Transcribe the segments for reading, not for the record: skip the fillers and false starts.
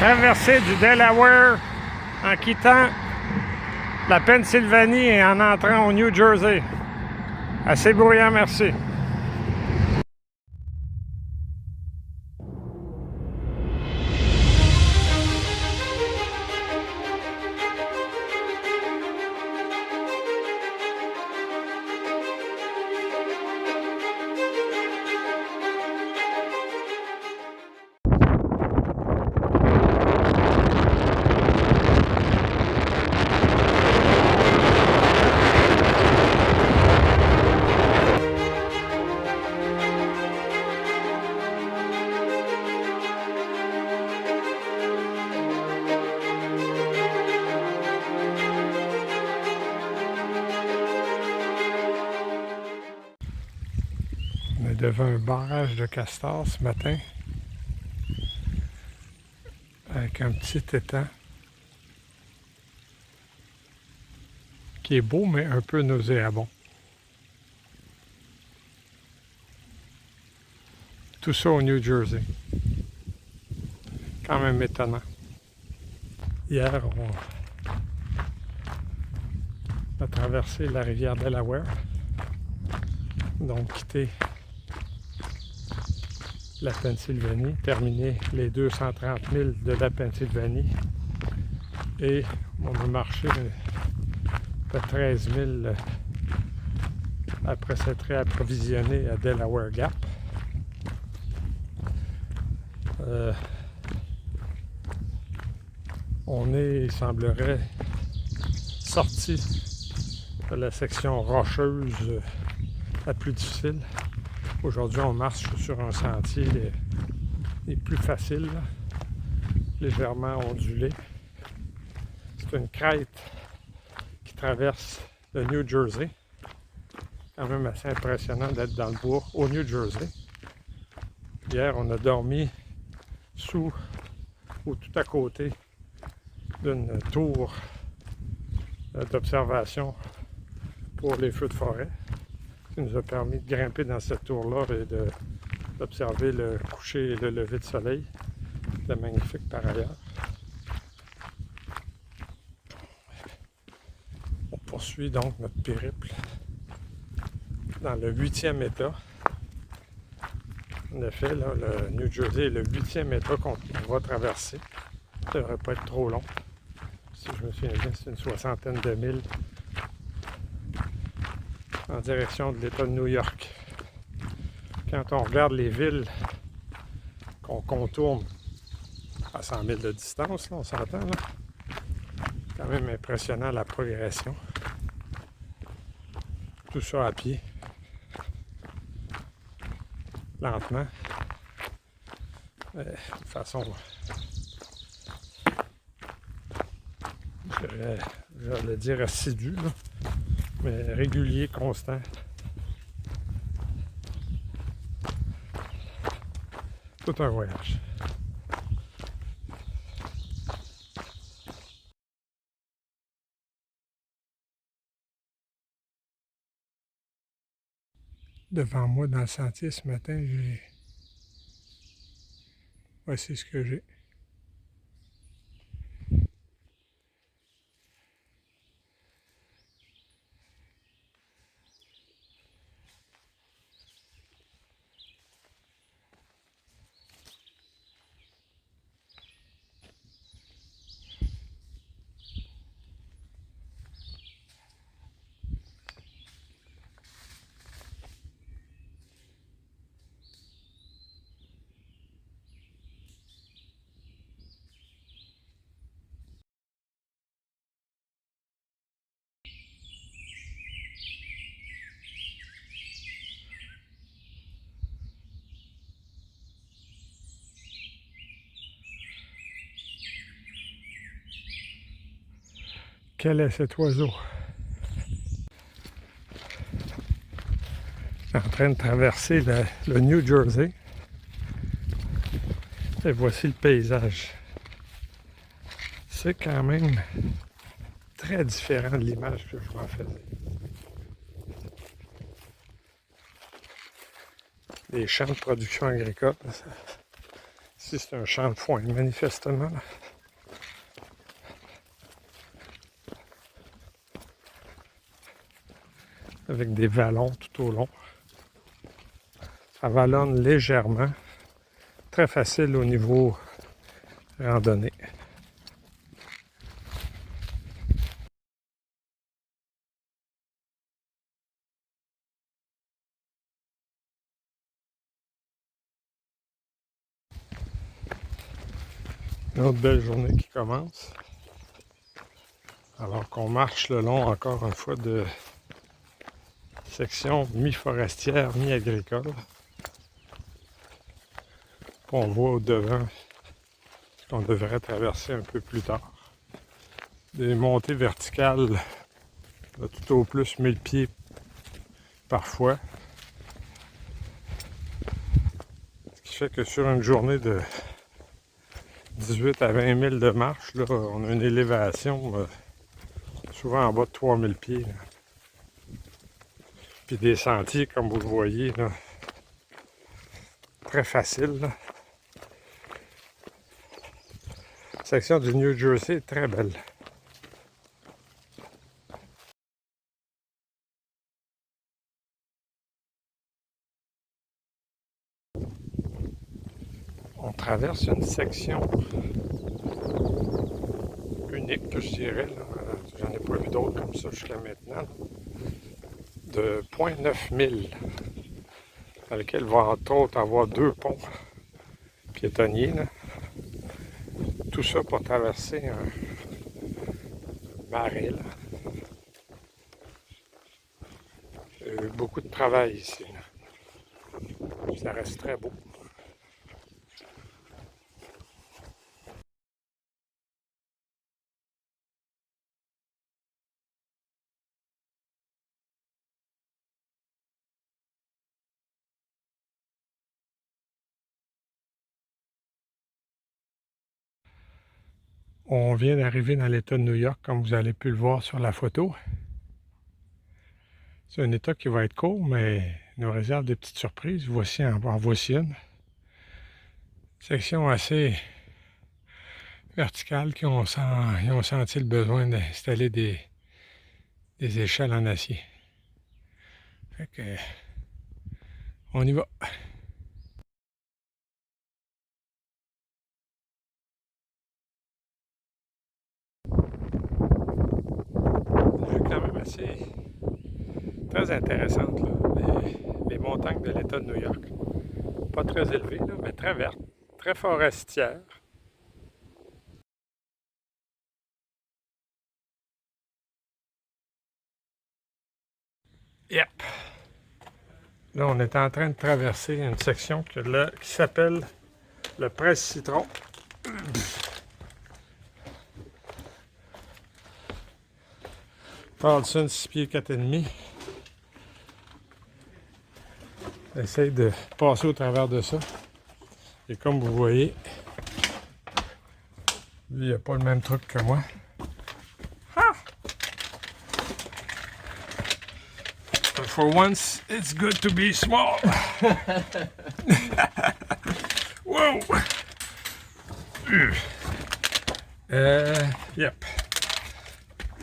traversée du Delaware en quittant la Pennsylvanie et en entrant au New Jersey. Assez bruyant, merci. On est devant un barrage de castors ce matin, avec un petit étang qui est beau mais un peu nauséabond. Tout ça au New Jersey. Quand même étonnant. Hier, on a traversé la rivière Delaware, donc quitté la Pennsylvanie, terminé les 230 000 de la Pennsylvanie et on a marché de 13 000 après s'être réapprovisionné à Delaware Gap. On est, il semblerait, sorti de la section rocheuse la plus difficile. Aujourd'hui, on marche sur un sentier les plus faciles, légèrement ondulé. C'est une crête qui traverse le New Jersey. Quand même assez impressionnant d'être dans le bois au New Jersey. Hier, on a dormi sous ou tout à côté d'une tour d'observation pour les feux de forêt, qui nous a permis de grimper dans cette tour-là et d'observer le coucher et le lever de soleil. C'était magnifique par ailleurs. On poursuit donc notre périple dans le 8e État. En effet, là, le New Jersey est le 8e État qu'on va traverser. Ça ne devrait pas être trop long. Si je me souviens bien, c'est une soixantaine de milles en direction de l'État de New York. Quand on regarde les villes qu'on contourne à 100 000 de distance, là, on s'entend, là. C'est quand même impressionnant la progression. Tout ça à pied. Lentement. De façon, j'allais dire assidu, là, mais régulier, constant. Tout un voyage. Devant moi, dans le sentier, ce matin, voici ce que j'ai. Quel est cet oiseau? En train de traverser le New Jersey. Et voici le paysage. C'est quand même très différent de l'image que je m'en faisais. Les champs de production agricole, Ici, c'est un champ de foin, manifestement. Avec des vallons tout au long. Ça vallonne légèrement. Très facile au niveau randonnée. Une autre belle journée qui commence. Alors qu'on marche le long, encore une fois, de section mi-forestière, mi-agricole. On voit au-devant ce qu'on devrait traverser un peu plus tard. Des montées verticales de tout au plus 1000 pieds parfois. Ce qui fait que sur une journée de 18 à 20 000 de marche, là, on a une élévation souvent en bas de 3000 pieds. Là. Puis des sentiers, comme vous le voyez, là, très faciles. Là. La section du New Jersey est très belle. On traverse une section unique, je dirais. J'en ai pas vu d'autres comme ça jusqu'à maintenant. De 0,9 milles, dans lequel va entre autres avoir 2 ponts piétonniers. Là. Tout ça pour traverser un marais. Là. Il y a eu beaucoup de travail ici. Là. Ça reste très beau. On vient d'arriver dans l'État de New York, comme vous avez pu le voir sur la photo. C'est un État qui va être court, mais nous réserve des petites surprises. Voici en voici une. Section assez verticale qui ont senti le besoin d'installer des échelles en acier. Fait que on y va. Une vue quand même assez très intéressante, là. Les montagnes de l'État de New York. Pas très élevées, là, mais très vertes, très forestières. Yep. Là, on est en train de traverser une section qui s'appelle le Presse-Citron. Carlson, 6 pieds 4,5. Essaye de passer au travers de ça. Et comme vous voyez, lui, il n'a pas le même truc que moi. Ah! But for once, it's good to be small. Whoa! Yep.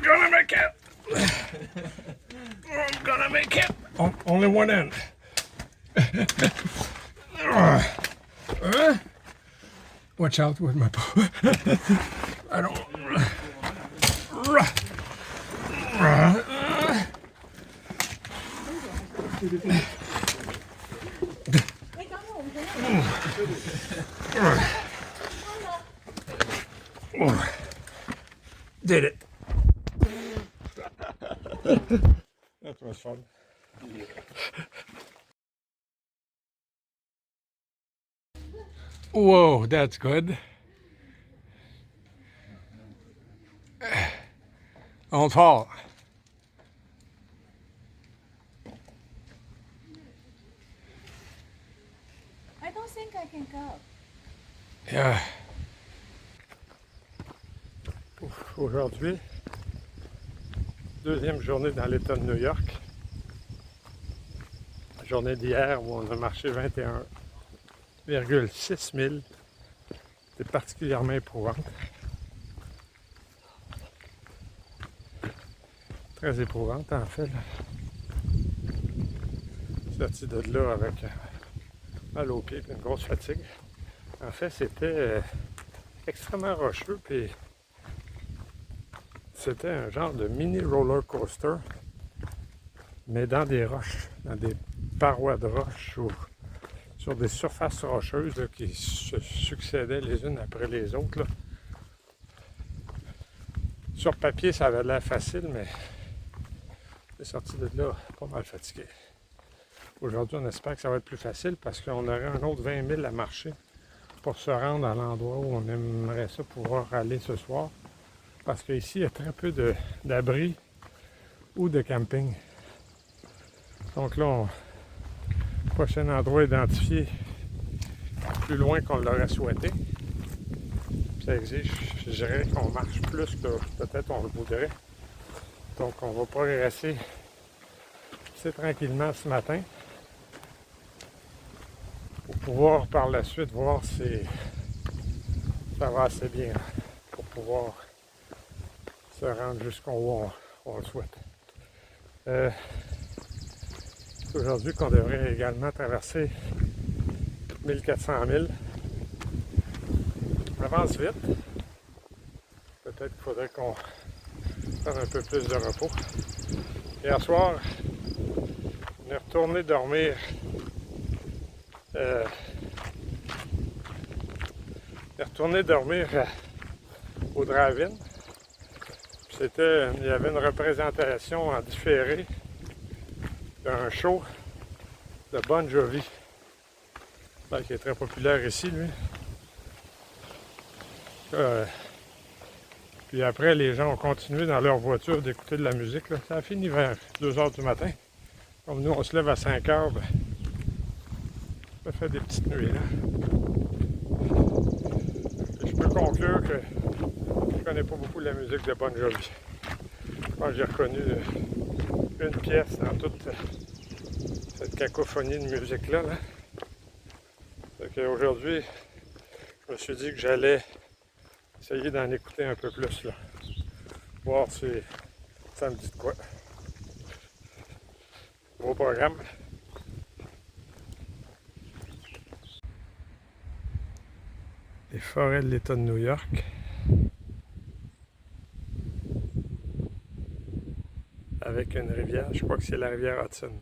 Gonna make it! I'm gonna make it! Oh, only one end. Watch out with my paw. I don't. Did it. That was fun. Whoa, that's good. Don't fall. I don't think I can go. Yeah. Aujourd'hui, deuxième journée dans l'État de New York. La journée d'hier où on a marché 21,6 milles C'est particulièrement éprouvante. Très éprouvante en fait. Sorti de là avec mal aux pieds et une grosse fatigue. En fait, c'était extrêmement rocheux, puis c'était un genre de mini roller coaster, mais dans des roches, dans des parois de roches ou sur des surfaces rocheuses là, qui se succédaient les unes après les autres. Là. Sur papier, ça avait l'air facile, mais j'ai sorti de là pas mal fatigué. Aujourd'hui, on espère que ça va être plus facile parce qu'on aurait un autre 20 000 à marcher pour se rendre à l'endroit où on aimerait ça pouvoir aller ce soir. Parce qu'ici, il y a très peu d'abris ou de camping. Donc là, prochain endroit identifié plus loin qu'on l'aurait souhaité. Ça exige, je dirais, qu'on marche plus que peut-être on le voudrait. Donc on va progresser assez tranquillement ce matin pour pouvoir par la suite voir si ça va assez bien pour pouvoir se rendre jusqu'où on le souhaite. C'est aujourd'hui qu'on devrait également traverser 1400 000. On avance vite. Peut-être qu'il faudrait qu'on prenne un peu plus de repos. Hier soir, on est retourné dormir au drive-in. Il y avait une représentation en différé d'un show de Bon Jovi, qui est très populaire ici, lui. Puis après, les gens ont continué dans leur voiture d'écouter de la musique. Là. Ça a fini vers 2 h du matin. Comme nous, on se lève à 5 h, ça fait des petites nuits. Là. Et je peux conclure que je connais pas beaucoup la musique de Bon Jovi. Moi, j'ai reconnu une pièce dans toute cette cacophonie de musique-là. Là. Aujourd'hui, je me suis dit que j'allais essayer d'en écouter un peu plus. Là. Voir si ça me dit de quoi. Gros programme. Les forêts de l'État de New York. Avec une rivière, je crois que c'est la rivière Hudson.